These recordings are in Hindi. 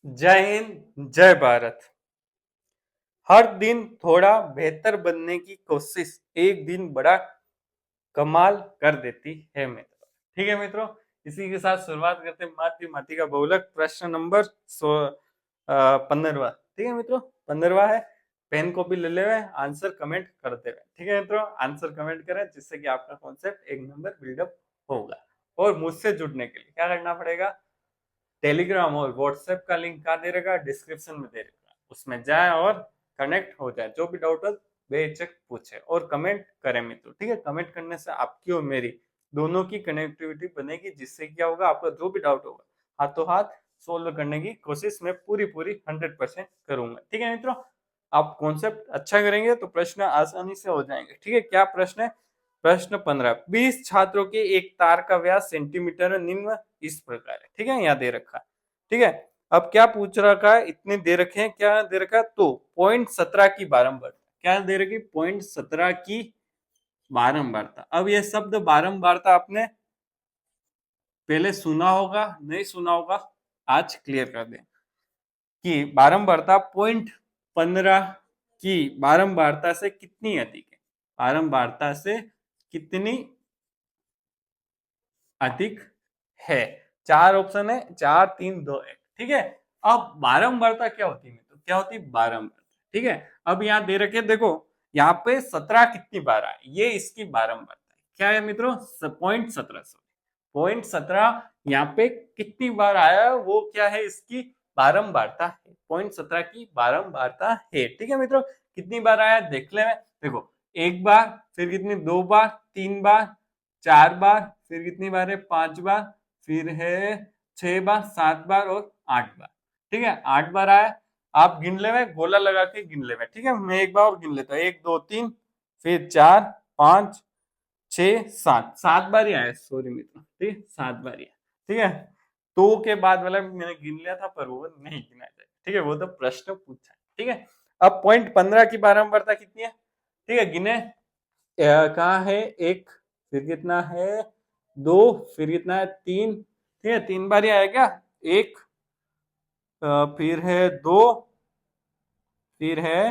जय हिंद, जय भारत। हर दिन थोड़ा बेहतर बनने की कोशिश एक दिन बड़ा कमाल कर देती है मित्रों। ठीक है मित्रों, इसी के साथ शुरुआत करते हैं माध्यमाती का बहुलक प्रश्न नंबर 15वां। ठीक है मित्रों, 15वां है। पेन कॉपी ले ले हुए, आंसर कमेंट करते हुए। ठीक है मित्रों, आंसर कमेंट करें जिससे कि आपका कॉन्सेप्ट एक नंबर बिल्डअप होगा। और मुझसे जुड़ने के लिए क्या करना पड़ेगा? टेलीग्राम और व्हाट्सएप का लिंक कहाँ दे रखा? डिस्क्रिप्शन में दे रखा, उसमें जाए और कनेक्ट हो जाए। जो भी डाउट हो बेझिझक पूछे और कमेंट करें मित्रों। ठीक है, कमेंट करने से आपकी और मेरी दोनों की कनेक्टिविटी बनेगी, जिससे क्या होगा, आपका जो भी डाउट होगा हाथों हाथ सोल्व करने की कोशिश मैं पूरी पूरी 100% करूंगा। ठीक है मित्रों, आप कॉन्सेप्ट अच्छा करेंगे तो प्रश्न आसानी से हो जाएंगे। ठीक है, क्या प्रश्न है? प्रश्न 15, 20 छात्रों के एक तार का व्यास सेंटीमीटर निम्न इस प्रकार है। ठीक है, यहाँ दे रखा है। ठीक है, अब क्या पूछ रखा है? इतने दे रखे हैं, क्या दे रखा है? तो पॉइंट 17 की बारंबारता क्या दे रखी? पॉइंट 17 की बारंबारता। अब ये शब्द बारंबारता आपने पहले सुना होगा, नहीं सुना होगा, आज क्लियर कर दें कि बारंबारता पॉइंट 15 की बारंबारता से कितनी अधिक है। बारंबारता से कितनी अधिक है? चार ऑप्शन है, 4 3 2 1। ठीक है, अब बारंबारता क्या होती है? तो क्या होती है बारंबारता? ठीक है, अब यहाँ दे रखे, देखो यहाँ पे 17 कितनी बार आए, ये इसकी बारंबारता है। क्या है मित्रों? पॉइंट 17। पॉइंट 17 यहाँ पे कितनी बार आया, वो क्या है? इसकी बारंबारता है। पॉइंट 17 की बारंबारता है। ठीक है मित्रों, कितनी बार आया देख ले। देखो, एक बार, फिर कितनी, दो बार, तीन बार, चार बार, फिर कितनी बार है? पांच बार, फिर है छह बार, सात बार और आठ बार। ठीक है, आठ बार आया। आप गिन ले में, गोला लगा के गिन ले में। ठीक है, मैं एक बार और गिन लेता हूँ। एक दो तीन, फिर चार, पांच, छह, सात। सात बार ही आया, सॉरी मित्रों। ठीक, सात बार ही आया। ठीक है, तो के बाद वाला मैंने गिन लिया था, पर वो नहीं गिना जाए। ठीक है, वो तो प्रश्न पूछा है। ठीक है, अब पॉइंट 15 की बारंबारता कितनी है? ठीक है, गिने। कहाँ है? एक, फिर कितना है? दो, फिर कितना है? तीन। ठीक है, तीन बार ही आया क्या? एक, फिर है दो, फिर है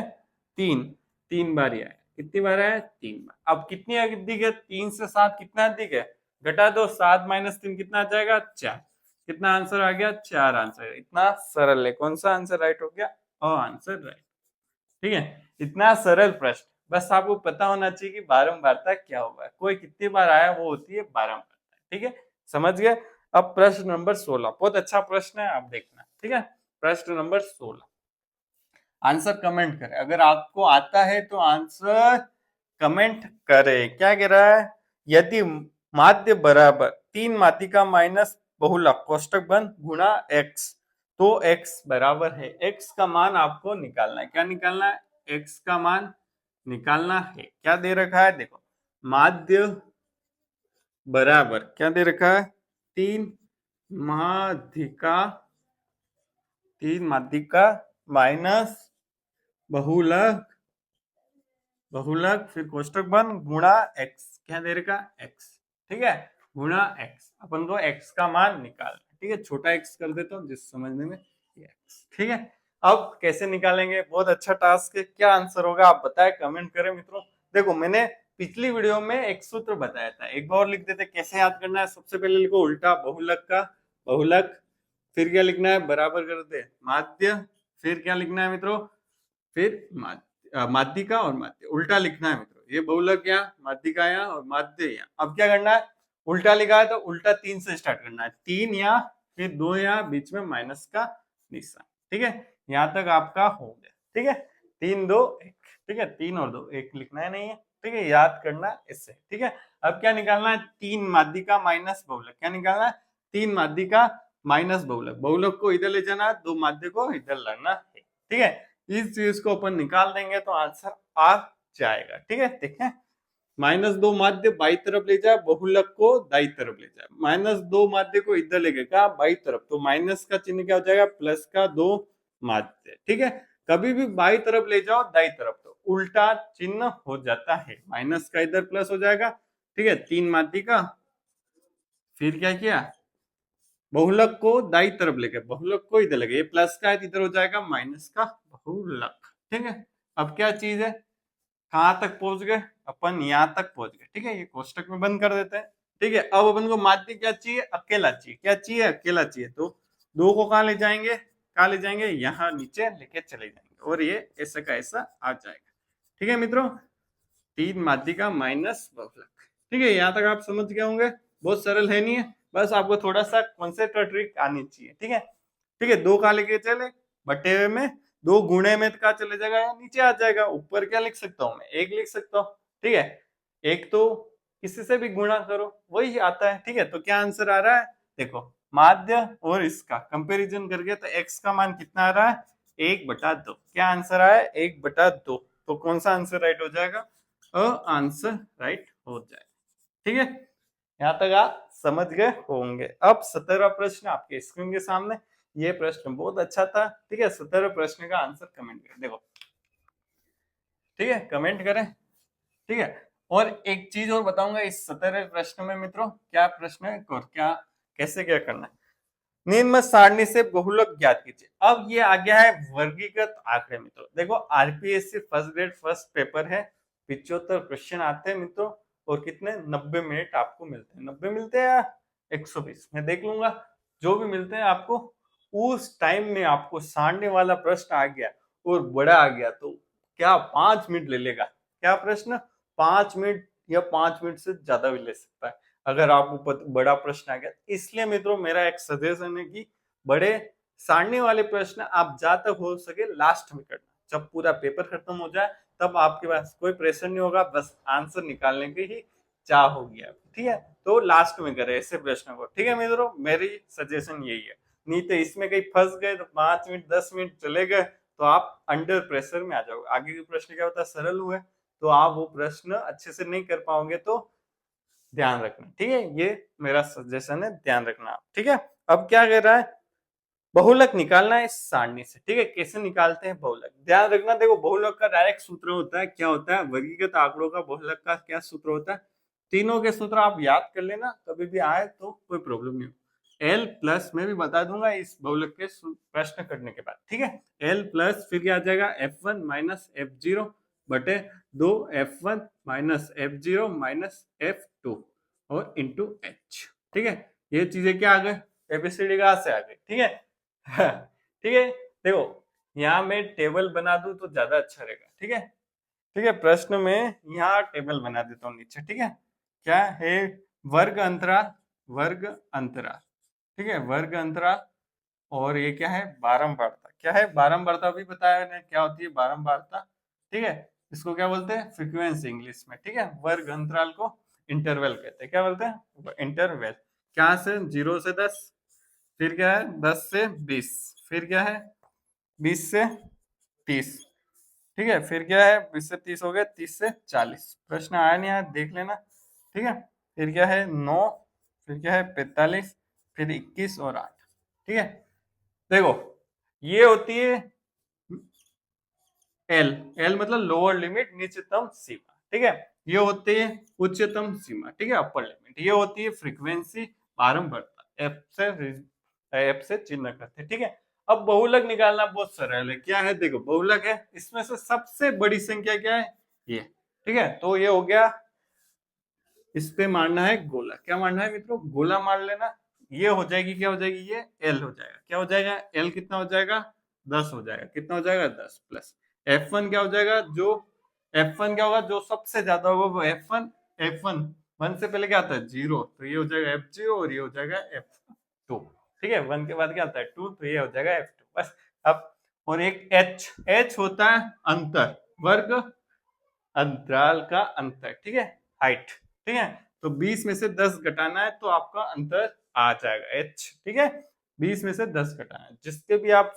तीन। तीन बार ही आया। कितनी बार आया? तीन बार। अब कितनी अधिक है? तीन से सात कितना अधिक है? घटा दो, सात माइनस तीन कितना आ जाएगा? चार। कितना आंसर आ गया? चार आंसर। इतना सरल है। कौन सा आंसर राइट हो गया? Answer right. ठीक है, इतना सरल प्रश्न। बस आपको पता होना चाहिए कि बारंबारता क्या होगा। कोई कितनी बार आया, वो होती है बारंबारता। ठीक है, समझ गए? अब प्रश्न नंबर 16, बहुत अच्छा प्रश्न है, आप देखना। ठीक है, प्रश्न नंबर 16, आंसर कमेंट करें। अगर आपको आता है तो आंसर कमेंट करें। क्या कह रहा है? यदि माध्य बराबर तीन माध्यिका माइनस बहुलक कोष्टक बंद गुणा एक्स, तो एक्स बराबर है। एक्स का मान आपको निकालना है। क्या निकालना है? एक्स का मान निकालना है। क्या दे रखा है? देखो, माध्य बराबर क्या दे रखा है? तीन माध्यिका, तीन माध्यिका माइनस बहुलक, बहुलक फिर कोष्टक बंद गुणा एक्स। क्या दे रखा? एक्स। ठीक है, गुणा एक्स। अपन को एक्स का मान निकालना। ठीक है, छोटा एक्स कर देता हूँ जिस समझने में एक्स। ठीक है, अब कैसे निकालेंगे? बहुत अच्छा टास्क है। क्या आंसर होगा आप बताएं, कमेंट करें मित्रों। देखो, मैंने पिछली वीडियो में एक सूत्र बताया था, एक बार लिख देते कैसे याद करना है। सबसे पहले लिखो उल्टा बहुलक का बहुलक, फिर क्या लिखना है? बराबर कर दे माध्य, फिर क्या लिखना है मित्रों? फिर माध्यिका और माध्य उल्टा लिखना है मित्रों। ये बहुलक यहाँ, माध्यिका यहाँ और माध्य यहाँ। अब क्या करना है? उल्टा लिखा है तो उल्टा तीन से स्टार्ट करना है। तीन यहाँ, फिर दो यहाँ, बीच में माइनस का निशान। ठीक है, यहाँ तक आपका हो गया। ठीक है, तीन दो एक। ठीक है, तीन और दो एक लिखना है, नहीं है। ठीक है, याद करना इससे। ठीक है, अब क्या निकालना है? तीन माध्यिका माइनस बहुलक। क्या निकालना है? तीन माध्यिका माइनस बहुलक। बहुलक को इधर ले जाना है, दो माध्य को इधर लाना है। ठीक है, इस चीज को अपन निकाल देंगे तो आंसर आ जाएगा। ठीक है, देखें, माइनस दो माध्य बाई तरफ ले जाए, बहुलक को दाई तरफ ले जाए। माइनस दो माध्य को इधर लेके क्या? बाई तरफ, तो माइनस का चिन्ह क्या हो जाएगा? प्लस का दो माध्य। ठीक है, कभी भी बाई तरफ ले जाओ दाई तरफ तो उल्टा चिन्ह हो जाता है। माइनस का इधर प्लस हो जाएगा। ठीक है, तीन माध्य का, फिर क्या किया? बहुलक को दाई तरफ लेके, बहुलक को इधर लगे, ये प्लस का है तो इधर हो जाएगा माइनस का बहुलक। ठीक है, अब क्या चीज है, कहाँ तक पहुंच गए अपन, यहाँ तक पहुंच गए। ठीक है, ये कोष्टक में बंद कर देते हैं। ठीक है, अब अपन को माध्य क्या चाहिए, अकेला चाहिए। क्या चाहिए, अकेला चाहिए। तो दो को कहाँ ले जाएंगे, कहाँ ले जाएंगे, यहाँ नीचे लेके चले जाएंगे और ये ऐसा का ऐसा आ जाएगा। ठीक है मित्रों, तीन माध्य का माइनस बहुलक। ठीक है, यहाँ तक आप समझ गए होंगे, बहुत सरल है नहीं है, बस आपको थोड़ा सा कॉन्सेप्ट और ट्रिक आनी चाहिए। ठीक है, ठीक है, दो कहाँ लेके चले, बटे हुए में दो गुणे में कहा चले जाएगा, या नीचे आ जाएगा। ऊपर क्या लिख सकता हूँ मैं, एक लिख सकता हूँ। ठीक है, एक तो किसी से भी गुणा करो वही आता है। ठीक है, तो क्या आंसर आ रहा है, देखो माध्य और इसका कंपैरिजन करके तो x का मान कितना आ रहा है, 1/2। क्या आंसर आया, 1/2। तो कौन सा आंसर राइट हो जाएगा, आंसर राइट हो जाएगा। ठीक है, यहाँ तक आप समझ गए होंगे। अब 17वां प्रश्न आपके स्क्रीन के सामने, ये प्रश्न बहुत अच्छा था। ठीक है, 17वें प्रश्न का आंसर कमेंट करें, देखो। ठीक है, कमेंट करें। ठीक है, और एक चीज और बताऊंगा इस 17वें प्रश्न में मित्रों, क्या प्रश्न है और क्या कैसे क्या करना है। निम्न सारणी से बहुलक ज्ञात कीजिए। अब ये आ गया है वर्गीकृत आंकड़े मित्रों। देखो RPSC first grade first paper है, 75 क्वेश्चन आते हैं मित्रों, और कितने 90 मिनट आपको मिलते हैं। 90 मिलते हैं या 120, मैं देख लूंगा, जो भी मिलते हैं आपको। उस टाइम में आपको सारणी वाला प्रश्न आ गया और बड़ा आ गया तो क्या 5 मिनट ले लेगा। क्या प्रश्न, 5 मिनट या 5 मिनट से ज्यादा भी ले सकता है अगर आपको बड़ा प्रश्न आ गया। इसलिए मित्रों मेरा एक सजेशन है कि बड़े सारणी वाले प्रश्न आप जहां तक हो सके लास्ट में करना, जब पूरा पेपर खत्म हो जाए तब आपके पास कोई प्रेशर नहीं होगा, बस आंसर निकालने की ही चाह होगी। ठीक है, तो लास्ट में करें ऐसे प्रश्नों को। ठीक है मित्रों, मेरी सजेशन यही है। नहीं तो इसमें कहीं फंस गए तो 5 मिनट 10 मिनट चले गए तो आप अंडर प्रेशर में आ जाओगे। आगे के प्रश्न क्या होता है, सरल हुए तो आप वो प्रश्न अच्छे से नहीं कर पाओगे, तो ध्यान रखना। ठीक है, ये मेरा सजेशन है, ध्यान रखना आप। ठीक है, अब क्या कर रहा है, बहुलक निकालना है इस सारणी से। ठीक है, कैसे निकालते हैं बहुलक, ध्यान रखना। देखो बहुलक का डायरेक्ट सूत्र होता है, क्या होता है, वर्गीकृत आंकड़ों का बहुलक का क्या सूत्र होता है, तीनों के सूत्र आप याद कर लेना, कभी भी आए तो कोई प्रॉब्लम नहीं हो। एल प्लस मैं भी बता दूंगा इस बहुलक के प्रश्न करने के बाद। ठीक है, एल प्लस फिर क्या आ जाएगा, F1 माइनस F0 बटे 2 F1 minus F0 minus F2 और इंटू H। ठीक है, ये चीजें क्या आ गए, एबीसीडी कहां से आ गई। ठीक है, ठीक है, देखो यहाँ मैं टेबल बना दूं तो ज्यादा अच्छा रहेगा। ठीक है, ठीक है, प्रश्न में यहाँ टेबल बना देता हूँ नीचे। ठीक है, क्या है, वर्ग अंतराल, वर्ग अंतराल। ठीक है, वर्ग अंतराल, और ये क्या है, बारंबारता। क्या है, बारंबारता भी बताया मैंने क्या होती है बारंबारता। ठीक है, इसको क्या बोलते हैं, फ्रीक्वेंसी इंग्लिश में। ठीक है, वर्ग अंतराल को इंटरवल कहते हैं। क्या बोलते हैं, इंटरवल। क्या से 0 से 10, फिर क्या है 10 से 20, फिर क्या है 20 से 30। ठीक है, फिर क्या है 20 से 30 हो गया, 30 से 40। प्रश्न आया नहीं आया देख लेना। ठीक है, फिर क्या है 9, फिर क्या है 45, फिर 21 और 8। ठीक है, देखो ये होती है एल, एल मतलब लोअर लिमिट, नीचतम सीमा। ठीक है, ये होती है उच्चतम सीमा। ठीक है, अपर लिमिट। ये होती है फ्रीक्वेंसी, बारंबारता। एफ से चिन्ह करते हैं। ठीक है, अब बहुलक निकालना बहुत सरल है। क्या है, देखो बहुलक है, इसमें से सबसे बड़ी संख्या क्या है, ये। ठीक है, तो ये हो गया, इस पे मारना है गोला। क्या मारना है मित्रों, गोला मार लेना। ये हो जाएगी, क्या हो जाएगी, ये एल हो जाएगा। क्या हो जाएगा, एल कितना हो जाएगा, 10 हो जाएगा। कितना हो जाएगा, 10 प्लस F1 क्या हो जाएगा, जो F1 क्या होगा, जो सबसे ज्यादा होगा वो F1। F1 1 से पहले क्या आता है, 0, तो ये हो जाएगा F0 और ये हो जाएगा F2। ठीक है, 1 के बाद क्या आता है 2, तो ये हो जाएगा F2 बस। अब और एक H होता है अंतर, वर्ग अंतराल का अंतर। ठीक है, हाइट। ठीक है, तो 20 में से 10 घटाना है तो आपका अंतर आ जाएगा H। ठीक है, 20 में से 10 घटाना है, जिसके भी आप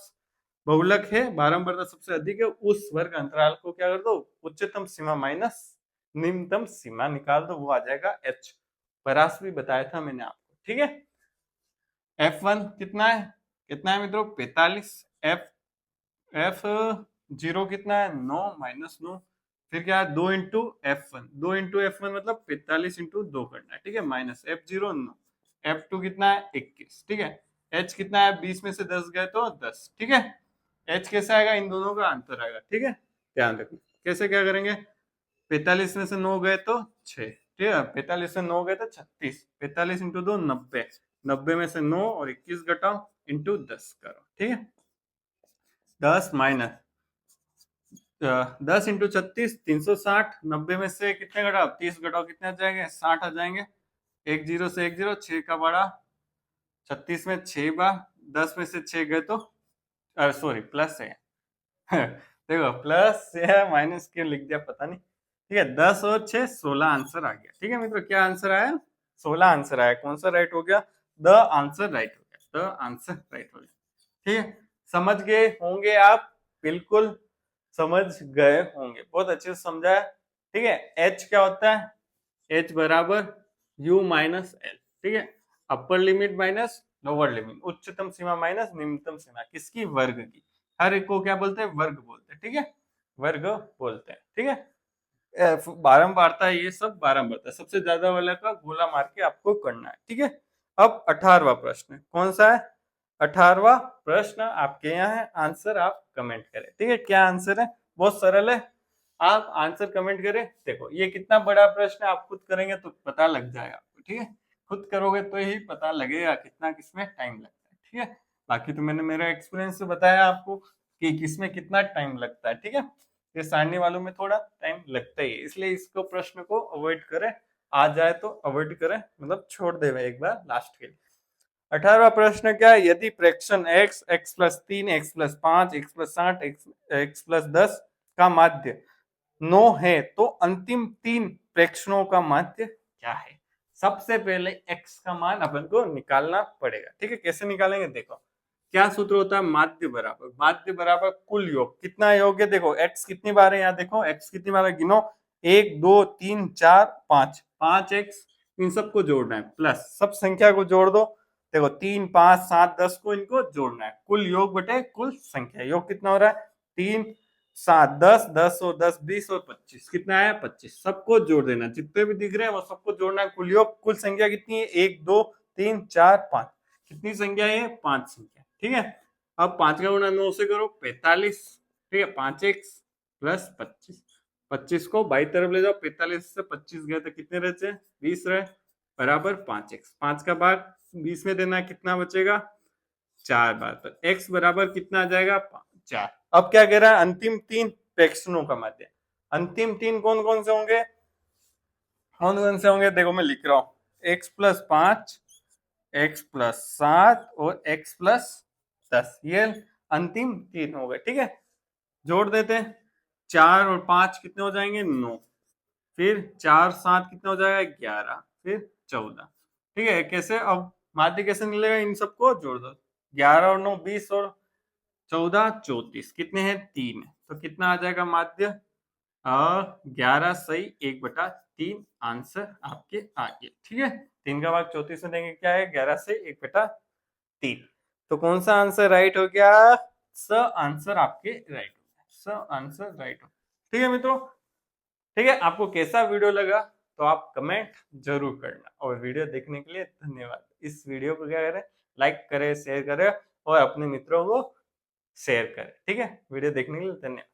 बहुलक है बारंबारता सबसे अधिक है, उस वर्ग अंतराल को क्या कर दो, उच्चतम सीमा माइनस निम्नतम सीमा निकाल दो, वो आ जाएगा H। परास भी बताया था मैंने आपको। ठीक है, F1 कितना है, कितना है मित्रों 45, F0 कितना है 9 माइनस 9, फिर क्या है 2 इंटू F1, 2 इंटू F1 मतलब 45 इंटू 2 करना है। ठीक है, माइनस F0 9, F2 कितना है 21, ठीक है। H कितना है 20 में से 10 गए तो 10, ठीक है। H कैसे आएगा, इन दोनों का अंतर आएगा, ठीक है। ध्यान रखना कैसे क्या करेंगे, 45 में से 9 गए तो 6, ठीक है। 45 से 9 गए तो 36, 45 इंटू 2 90, 90 में से 9 और 21 घटाओ इंटू 10 करो, ठीक है। 10 माइनस 10 इंटू 36 360, 90 में से कितने घटाओ 30 घटाओ, कितने आ जाएंगे 60 आ जाएंगे। एक जीरो से एक जीरो, 6 का बड़ा 36 में 6 बार, 10 में से 6 गए तो सॉरी प्लस है देखो प्लस या माइनस क्यों लिख दिया पता नहीं, ठीक है। 10 और 6 16 आंसर आ गया, ठीक है मित्रों। क्या आंसर आया, 16 आंसर आया। कौन सा राइट हो गया, द आंसर राइट हो गया, द आंसर राइट हो गया, ठीक है। समझ गए होंगे आप, बिल्कुल समझ गए होंगे, बहुत अच्छे से समझा है, ठीक है। एच क्या होता है, एच बराबर यू माइनस एल, ठीक है। Upper limit minus lower limit, उच्चतम सीमा माइनस निम्नतम सीमा, किसकी, वर्ग की। हर एक को क्या बोलते हैं, वर्ग बोलते हैं, ठीक है, वर्ग बोलते हैं, ठीक है। बारंबारता ये सब बारंबारता, सबसे ज्यादा वाला का गोला मार के आपको करना है, ठीक है। अब 18वां प्रश्न कौन सा है, 18वां प्रश्न आपके यहाँ है, आंसर आप कमेंट करें, ठीक है। क्या आंसर है, बहुत सरल है, आप आंसर कमेंट करें। देखो ये कितना बड़ा प्रश्न है, आप खुद करेंगे तो पता लग जाएगा आपको, ठीक है। खुद करोगे तो ही पता लगेगा कितना किसमें टाइम लगता है, ठीक है। बाकी तो मैंने मेरा एक्सपीरियंस से बताया आपको कि किसमें कितना टाइम लगता है, ठीक है। ये सारणी वालों में थोड़ा टाइम लगता ही है, इसलिए इसको प्रश्न को अवॉइड करें, आ जाए तो अवॉइड करें, मतलब छोड़ दे एक बार लास्ट के लिए। 18वां प्रश्न क्या है, यदि प्रेक्षण x, x plus 3, x plus 5, x plus 60, x plus 10 का माध्य 9 है तो अंतिम 3 प्रेक्षणों का माध्य क्या है। सबसे पहले x का मान अपन को निकालना पड़ेगा, ठीक है। कैसे निकालेंगे, देखो क्या सूत्र होता है, माध्य बराबर कुल योग। कितना योग है, देखो x कितनी बार है, यहाँ देखो x कितनी बार है, गिनो 1 2 3 4 5, 5x, इन सबको जोड़ना है, प्लस सब संख्या को जोड़ दो, देखो 3 5 7 10 को इनको जोड़ना है, कुल योग बटे कुल संख्या, योग कितना हो रहा है 3 7 10 10 और 10 20 और 25, कितना है 25, सबको जोड़ देना, जितने भी दिख रहे हैं वो सबको जोड़ना है, कुल योग, कुल संख्या कितनी है 1 2 3 4 5, कितनी संख्या है 5 संख्या, ठीक है। अब 5 का गुणा 9 से करो 45, ठीक है, 5x प्लस 25, 25 को बाई तरफ ले जाओ, 45 से 25 गए तो कितने रहते हैं 20 रहे, बराबर 5x, 5 का भाग 20 में देना है, कितना बचेगा 4 बार, तो x बराबर कितना आ जाएगा 4। अब क्या कह रहा है, अंतिम 3 प्रेक्षणों का माध्य, अंतिम 3 कौन कौन से होंगे, कौन कौन से होंगे, देखो मैं लिख रहा हूं, x प्लस 5, x प्लस 7 और x प्लस 10, ये अंतिम 3 हो गए, ठीक है। जोड़ देते हैं, 4 और 5 कितने हो जाएंगे 9, फिर 4 7 कितना हो जाएगा 11, फिर 14, ठीक है। कैसे, अब माध्य कैसे मिलेगा, इन सबको जोड़ दो, 11 और 9 20 और 14 34, कितने हैं 3, तो कितना आ जाएगा माध्य 11 सही 1/3 आंसर आपके आ गए, ठीक है। 3 का भाग 34 में देंगे, क्या है 11 से 1/3, तो कौन सा आंसर राइट हो गया, स आंसर आपके राइट हो गया, स आंसर राइट हो, ठीक है मित्रों। ठीक है, आपको कैसा वीडियो लगा तो आप कमेंट जरूर करना, और वीडियो देखने के लिए धन्यवाद। इस वीडियो को क्या करें, लाइक करें, शेयर करें और अपने मित्रों को शेयर करें, ठीक है। वीडियो देखने के लिए धन्यवाद।